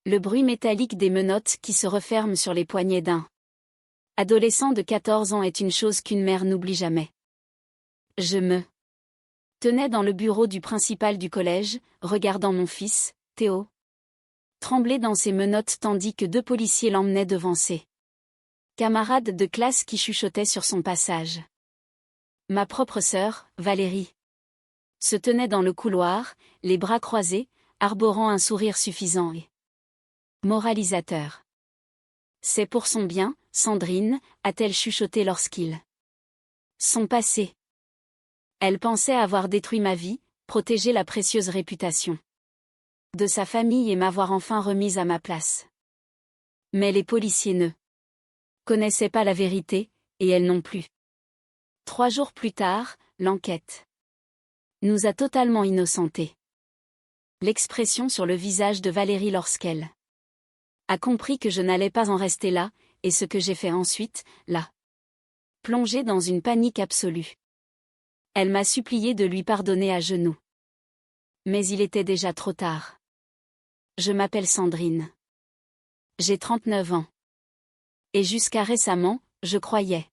Le bruit métallique des menottes qui se referment sur les poignets d'un adolescent de 14 ans est une chose qu'une mère n'oublie jamais. Je me tenais dans le bureau du principal du collège, regardant mon fils, Théo, trembler dans ses menottes tandis que 2 policiers l'emmenaient devant ses camarades de classe qui chuchotaient sur son passage. Ma propre sœur, Valérie, se tenait dans le couloir, les bras croisés, arborant un sourire suffisant et moralisateur. C'est pour son bien, Sandrine, a-t-elle chuchoté lorsqu'ils sont passés. Elle pensait avoir détruit ma vie, protégé la précieuse réputation de sa famille et m'avoir enfin remise à ma place. Mais les policiers ne connaissaient pas la vérité, et elle non plus. 3 jours plus tard, l'enquête nous a totalement innocentés. L'expression sur le visage de Valérie lorsqu'elle a compris que je n'allais pas en rester là, et ce que j'ai fait ensuite, l'a plongée dans une panique absolue. Elle m'a supplié de lui pardonner à genoux. Mais il était déjà trop tard. Je m'appelle Sandrine. J'ai 39 ans. Et jusqu'à récemment, je croyais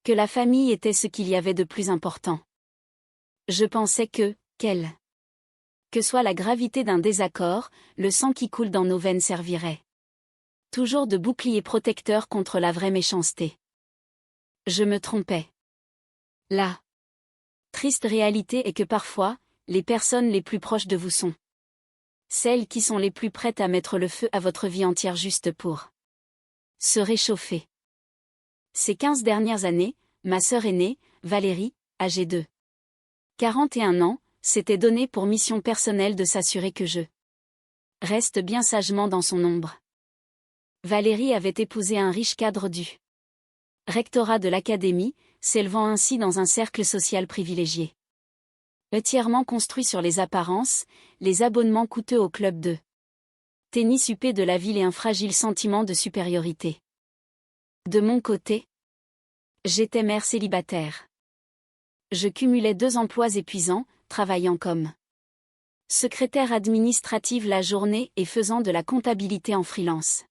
que la famille était ce qu'il y avait de plus important. Je pensais que, quelle que soit la gravité d'un désaccord, le sang qui coule dans nos veines servirait toujours de bouclier protecteur contre la vraie méchanceté. Je me trompais. La triste réalité est que parfois, les personnes les plus proches de vous sont celles qui sont les plus prêtes à mettre le feu à votre vie entière juste pour se réchauffer. Ces 15 dernières années, ma sœur aînée, Valérie, âgée de 41 ans, s'était donnée pour mission personnelle de s'assurer que je reste bien sagement dans son ombre. Valérie avait épousé un riche cadre du rectorat de l'académie, s'élevant ainsi dans un cercle social privilégié. Entièrement construit sur les apparences, les abonnements coûteux au club de tennis huppé de la ville et un fragile sentiment de supériorité. De mon côté, j'étais mère célibataire. Je cumulais 2 emplois épuisants, travaillant comme secrétaire administrative la journée et faisant de la comptabilité en freelance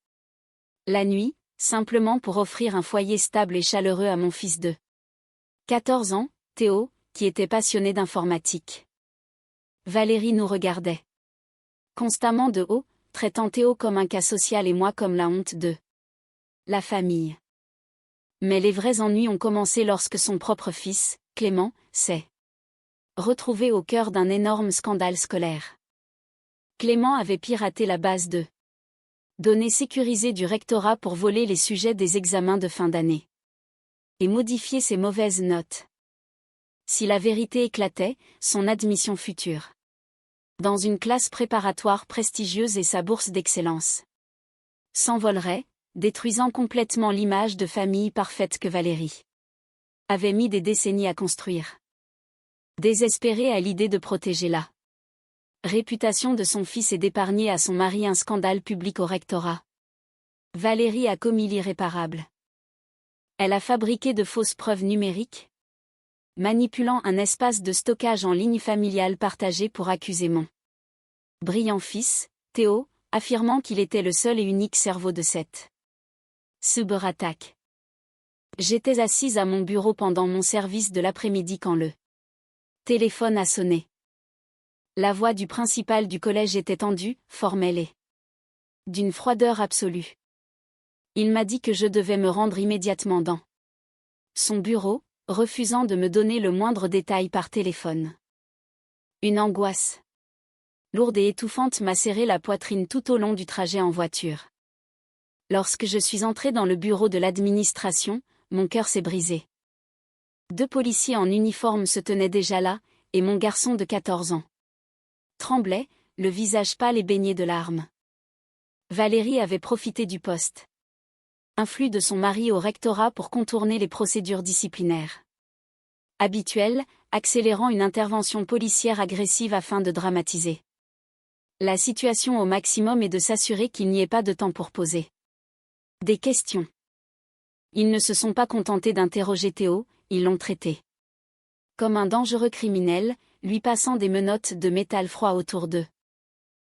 la nuit, simplement pour offrir un foyer stable et chaleureux à mon fils de 14 ans, Théo, qui était passionné d'informatique. Valérie nous regardait constamment de haut, traitant Théo comme un cas social et moi comme la honte de la famille. Mais les vrais ennuis ont commencé lorsque son propre fils, Clément, s'est retrouvé au cœur d'un énorme scandale scolaire. Clément avait piraté la base de données sécurisées du rectorat pour voler les sujets des examens de fin d'année et modifier ses mauvaises notes. Si la vérité éclatait, son admission future dans une classe préparatoire prestigieuse et sa bourse d'excellence s'envolerait, détruisant complètement l'image de famille parfaite que Valérie avait mis des décennies à construire. Désespérée à l'idée de protéger la réputation de son fils et d'épargner à son mari un scandale public au rectorat, Valérie a commis l'irréparable. Elle a fabriqué de fausses preuves numériques, manipulant un espace de stockage en ligne familial partagé pour accuser mon brillant fils, Théo, affirmant qu'il était le seul et unique cerveau de cette cyberattaque. J'étais assise à mon bureau pendant mon service de l'après-midi quand le téléphone a sonné. La voix du principal du collège était tendue, formelle et d'une froideur absolue. Il m'a dit que je devais me rendre immédiatement dans son bureau, refusant de me donner le moindre détail par téléphone. Une angoisse lourde et étouffante m'a serré la poitrine tout au long du trajet en voiture. Lorsque je suis entrée dans le bureau de l'administration, mon cœur s'est brisé. 2 policiers en uniforme se tenaient déjà là, et mon garçon de 14 ans tremblait, le visage pâle et baigné de larmes. Valérie avait profité du poste influx de son mari au rectorat pour contourner les procédures disciplinaires habituelles, accélérant une intervention policière agressive afin de dramatiser la situation au maximum et de s'assurer qu'il n'y ait pas de temps pour poser des questions. Ils ne se sont pas contentés d'interroger Théo, ils l'ont traité comme un dangereux criminel, lui passant des menottes de métal froid autour d'eux.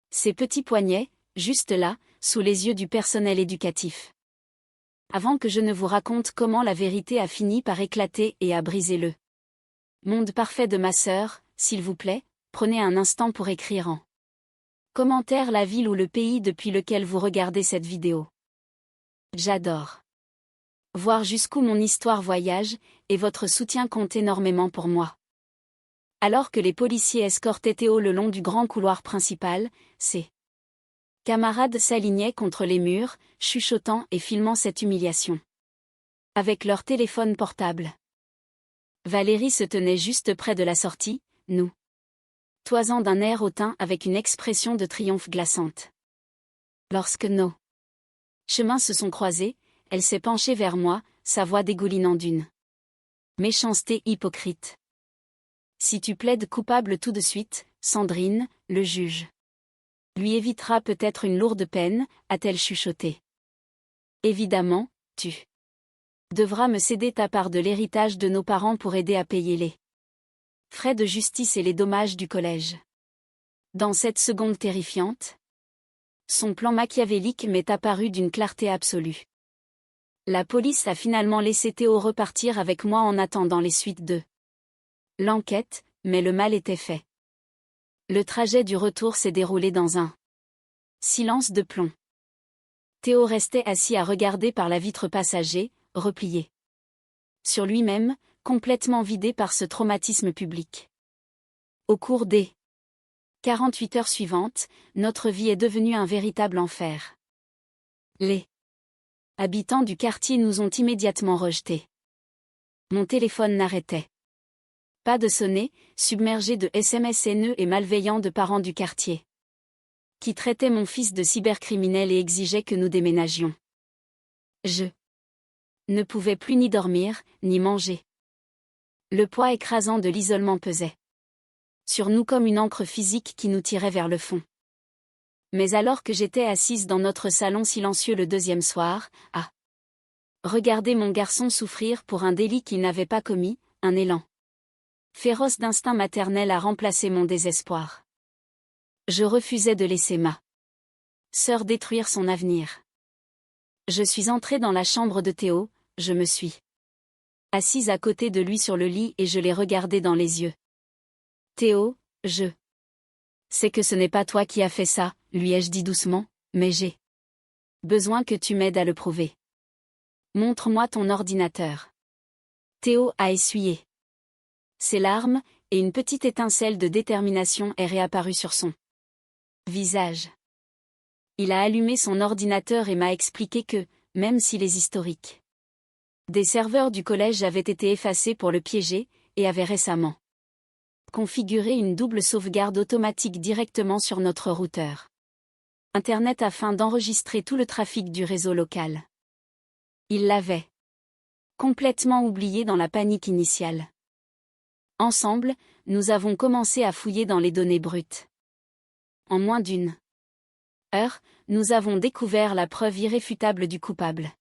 Ses petits poignets, juste là, sous les yeux du personnel éducatif. Avant que je ne vous raconte comment la vérité a fini par éclater et a brisé le monde parfait de ma sœur, s'il vous plaît, prenez un instant pour écrire en commentaire la ville ou le pays depuis lequel vous regardez cette vidéo. J'adore voir jusqu'où mon histoire voyage, et votre soutien compte énormément pour moi. Alors que les policiers escortaient Théo le long du grand couloir principal, ses camarades s'alignaient contre les murs, chuchotant et filmant cette humiliation avec leur téléphone portable. Valérie se tenait juste près de la sortie, nous toisant d'un air hautain avec une expression de triomphe glaçante. Lorsque nos chemins se sont croisés, elle s'est penchée vers moi, sa voix dégoulinant d'une méchanceté hypocrite. Si tu plaides coupable tout de suite, Sandrine, le juge lui évitera peut-être une lourde peine, a-t-elle chuchoté. Évidemment, tu devras me céder ta part de l'héritage de nos parents pour aider à payer les frais de justice et les dommages du collège. Dans cette seconde terrifiante, son plan machiavélique m'est apparu d'une clarté absolue. La police a finalement laissé Théo repartir avec moi en attendant les suites de l'enquête, mais le mal était fait. Le trajet du retour s'est déroulé dans un silence de plomb. Théo restait assis à regarder par la vitre passager, replié sur lui-même, complètement vidé par ce traumatisme public. Au cours des 48 heures suivantes, notre vie est devenue un véritable enfer. Les habitants du quartier nous ont immédiatement rejetés. Mon téléphone n'arrêtait pas de sonner, submergé de SMS haineux et malveillants de parents du quartier, qui traitaient mon fils de cybercriminel et exigeaient que nous déménagions. Je ne pouvais plus ni dormir, ni manger. Le poids écrasant de l'isolement pesait sur nous comme une encre physique qui nous tirait vers le fond. Mais alors que j'étais assise dans notre salon silencieux le deuxième soir, à regarder mon garçon souffrir pour un délit qu'il n'avait pas commis, un élan féroce d'instinct maternel a remplacé mon désespoir. Je refusais de laisser ma sœur détruire son avenir. Je suis entrée dans la chambre de Théo, je me suis assise à côté de lui sur le lit et je l'ai regardé dans les yeux. Théo, je sais que ce n'est pas toi qui as fait ça, lui ai-je dit doucement, mais j'ai besoin que tu m'aides à le prouver. Montre-moi ton ordinateur. Théo a essuyé ses larmes, et une petite étincelle de détermination est réapparue sur son visage. Il a allumé son ordinateur et m'a expliqué que, même si les historiques des serveurs du collège avaient été effacés pour le piéger, et avaient récemment configuré une double sauvegarde automatique directement sur notre routeur Internet afin d'enregistrer tout le trafic du réseau local. Il l'avait complètement oublié dans la panique initiale. Ensemble, nous avons commencé à fouiller dans les données brutes. En moins d'une heure, nous avons découvert la preuve irréfutable du coupable.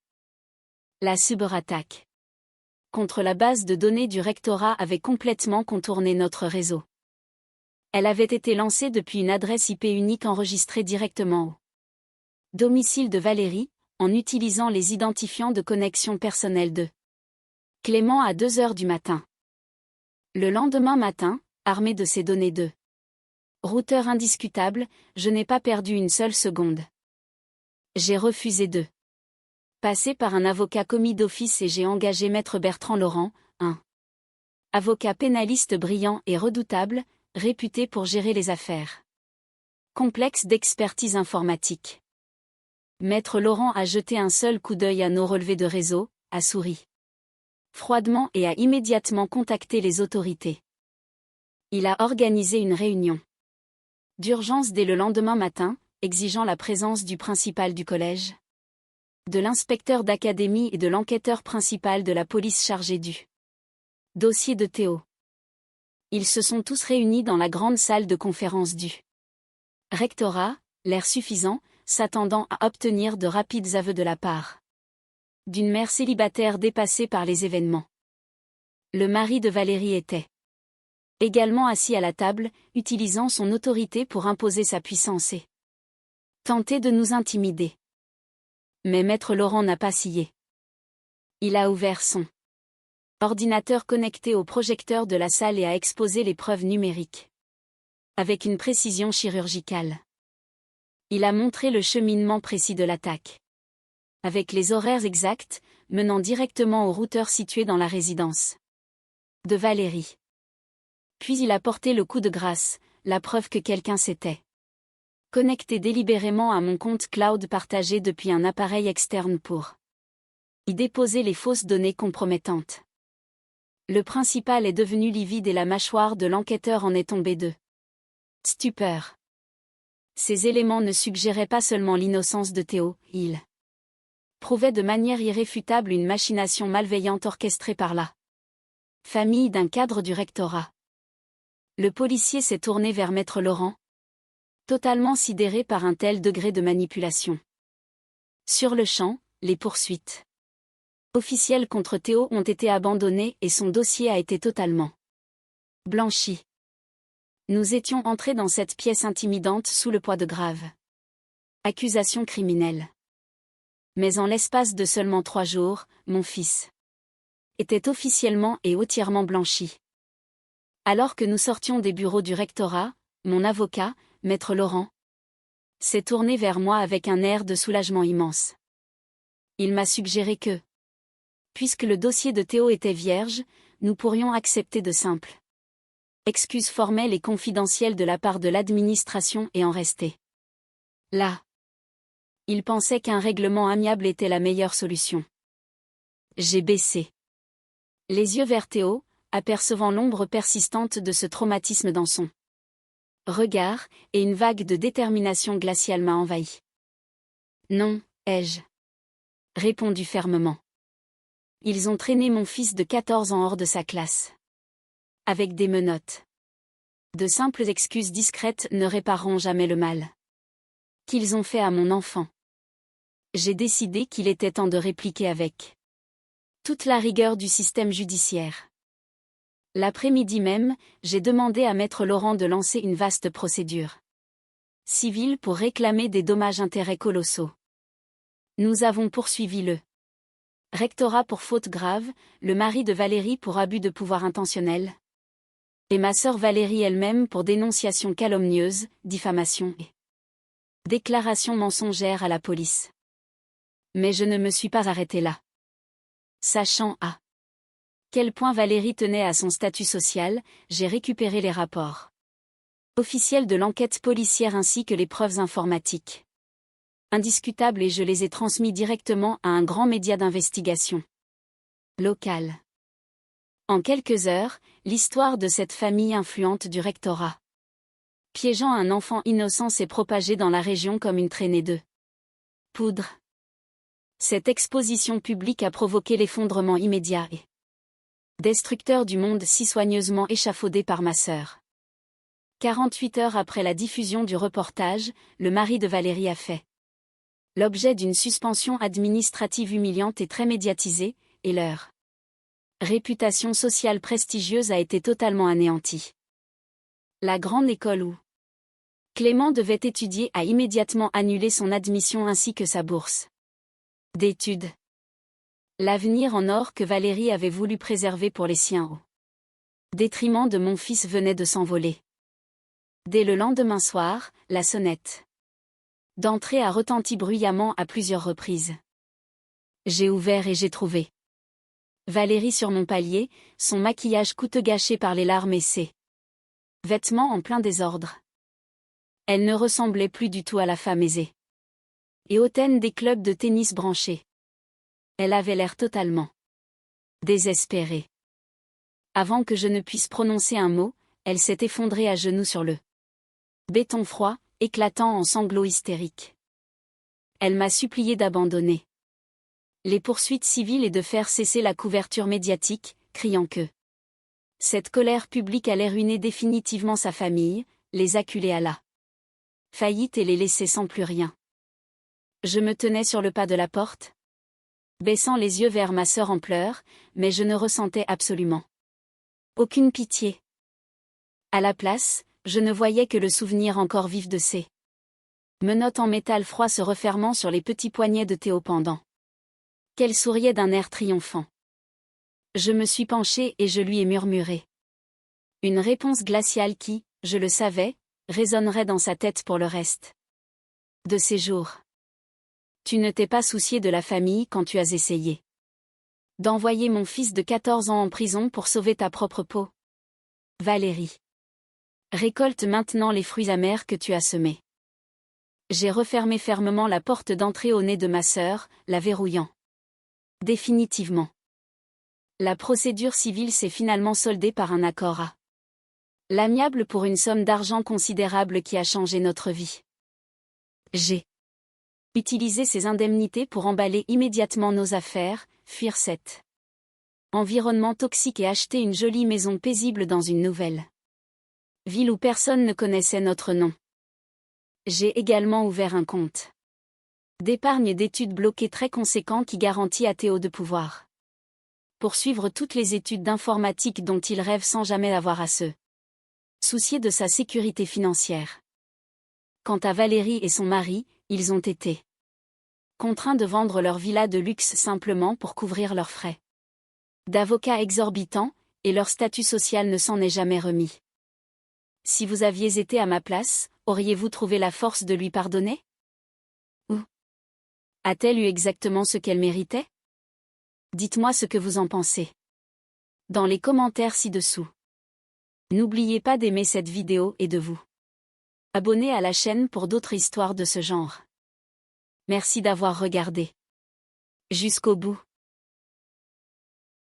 La cyberattaque contre la base de données du rectorat avait complètement contourné notre réseau. Elle avait été lancée depuis une adresse IP unique enregistrée directement au domicile de Valérie, en utilisant les identifiants de connexion personnelle de Clément à 2 heures du matin. Le lendemain matin, armé de ces données de routeur indiscutable, je n'ai pas perdu une seule seconde. J'ai refusé de passer par un avocat commis d'office et j'ai engagé Maître Bertrand Laurent, un avocat pénaliste brillant et redoutable, réputé pour gérer les affaires complexes d'expertise informatique. Maître Laurent a jeté un seul coup d'œil à nos relevés de réseau, a souri froidement et a immédiatement contacté les autorités. Il a organisé une réunion d'urgence dès le lendemain matin, exigeant la présence du principal du collège, de l'inspecteur d'académie et de l'enquêteur principal de la police chargé du dossier de Théo. Ils se sont tous réunis dans la grande salle de conférence du rectorat, l'air suffisant, s'attendant à obtenir de rapides aveux de la part d'une mère célibataire dépassée par les événements. Le mari de Valérie était également assis à la table, utilisant son autorité pour imposer sa puissance et Tenter de nous intimider. Mais maître Laurent n'a pas scié. Il a ouvert son ordinateur connecté au projecteur de la salle et a exposé les preuves numériques. Avec une précision chirurgicale. Il a montré le cheminement précis de l'attaque. Avec les horaires exacts, menant directement au routeur situé dans la résidence de Valérie. Puis il a porté le coup de grâce, la preuve que quelqu'un s'était connecté délibérément à mon compte cloud partagé depuis un appareil externe pour y déposer les fausses données compromettantes. Le principal est devenu livide et la mâchoire de l'enquêteur en est tombée de stupeur. Ces éléments ne suggéraient pas seulement l'innocence de Théo, ils prouvaient de manière irréfutable une machination malveillante orchestrée par la famille d'un cadre du rectorat. Le policier s'est tourné vers maître Laurent, totalement sidéré par un tel degré de manipulation. Sur le champ, les poursuites officielles contre Théo ont été abandonnées et son dossier a été totalement blanchi. Nous étions entrés dans cette pièce intimidante sous le poids de graves accusations criminelles. Mais en l'espace de seulement 3 jours, mon fils était officiellement et entièrement blanchi. Alors que nous sortions des bureaux du rectorat, mon avocat, maître Laurent, s'est tourné vers moi avec un air de soulagement immense. Il m'a suggéré que, puisque le dossier de Théo était vierge, nous pourrions accepter de simples excuses formelles et confidentielles de la part de l'administration et en rester là. Il pensait qu'un règlement amiable était la meilleure solution. J'ai baissé les yeux vers Théo, apercevant l'ombre persistante de ce traumatisme dans son regard, et une vague de détermination glaciale m'a envahi. Non, ai-je répondu fermement. Ils ont traîné mon fils de 14 ans hors de sa classe. Avec des menottes. De simples excuses discrètes ne répareront jamais le mal qu'ils ont fait à mon enfant. J'ai décidé qu'il était temps de répliquer avec toute la rigueur du système judiciaire. L'après-midi même, j'ai demandé à maître Laurent de lancer une vaste procédure civile pour réclamer des dommages-intérêts colossaux. Nous avons poursuivi le rectorat pour faute grave, le mari de Valérie pour abus de pouvoir intentionnel, et ma sœur Valérie elle-même pour dénonciation calomnieuse, diffamation et déclaration mensongère à la police. Mais je ne me suis pas arrêtée là. Sachant à quel point Valérie tenait à son statut social, j'ai récupéré les rapports officiels de l'enquête policière ainsi que les preuves informatiques indiscutables et je les ai transmis directement à un grand média d'investigation local. En quelques heures, l'histoire de cette famille influente du rectorat piégeant un enfant innocent s'est propagée dans la région comme une traînée de poudre. Cette exposition publique a provoqué l'effondrement immédiat et destructeur du monde si soigneusement échafaudé par ma sœur. 48 heures après la diffusion du reportage, le mari de Valérie a fait l'objet d'une suspension administrative humiliante et très médiatisée, et leur réputation sociale prestigieuse a été totalement anéantie. La grande école où Clément devait étudier a immédiatement annulé son admission ainsi que sa bourse d'études. L'avenir en or que Valérie avait voulu préserver pour les siens au détriment de mon fils venait de s'envoler. Dès le lendemain soir, la sonnette d'entrée a retenti bruyamment à plusieurs reprises. J'ai ouvert et j'ai trouvé Valérie sur mon palier, son maquillage coûteux gâché par les larmes et ses vêtements en plein désordre. Elle ne ressemblait plus du tout à la femme aisée et hautaine des clubs de tennis branchés. Elle avait l'air totalement désespérée. Avant que je ne puisse prononcer un mot, elle s'est effondrée à genoux sur le béton froid, éclatant en sanglots hystériques. Elle m'a supplié d'abandonner les poursuites civiles et de faire cesser la couverture médiatique, criant que cette colère publique allait ruiner définitivement sa famille, les acculer à la faillite et les laisser sans plus rien. Je me tenais sur le pas de la porte, baissant les yeux vers ma sœur en pleurs, mais je ne ressentais absolument aucune pitié. À la place, je ne voyais que le souvenir encore vif de ces Menottes en métal froid se refermant sur les petits poignets de Théo pendant qu'elle souriait d'un air triomphant. Je me suis penchée et je lui ai murmuré. Une réponse glaciale qui, je le savais, résonnerait dans sa tête pour le reste de ses jours. Tu ne t'es pas soucié de la famille quand tu as essayé d'envoyer mon fils de 14 ans en prison pour sauver ta propre peau. Valérie. Récolte maintenant les fruits amers que tu as semés. J'ai refermé fermement la porte d'entrée au nez de ma sœur, la verrouillant définitivement. La procédure civile s'est finalement soldée par un accord à l'amiable pour une somme d'argent considérable qui a changé notre vie. J'ai utilisé ces indemnités pour emballer immédiatement nos affaires, fuir cet environnement toxique et acheter une jolie maison paisible dans une nouvelle ville où personne ne connaissait notre nom. J'ai également ouvert un compte d'épargne d'études bloqué très conséquent qui garantit à Théo de pouvoir poursuivre toutes les études d'informatique dont il rêve sans jamais avoir à se soucier de sa sécurité financière. Quant à Valérie et son mari, ils ont été contraints de vendre leur villa de luxe simplement pour couvrir leurs frais d'avocats exorbitants, et leur statut social ne s'en est jamais remis. Si vous aviez été à ma place, auriez-vous trouvé la force de lui pardonner? Ou a-t-elle eu exactement ce qu'elle méritait? Dites-moi ce que vous en pensez dans les commentaires ci-dessous. N'oubliez pas d'aimer cette vidéo et de vous abonner à la chaîne pour d'autres histoires de ce genre. Merci d'avoir regardé jusqu'au bout.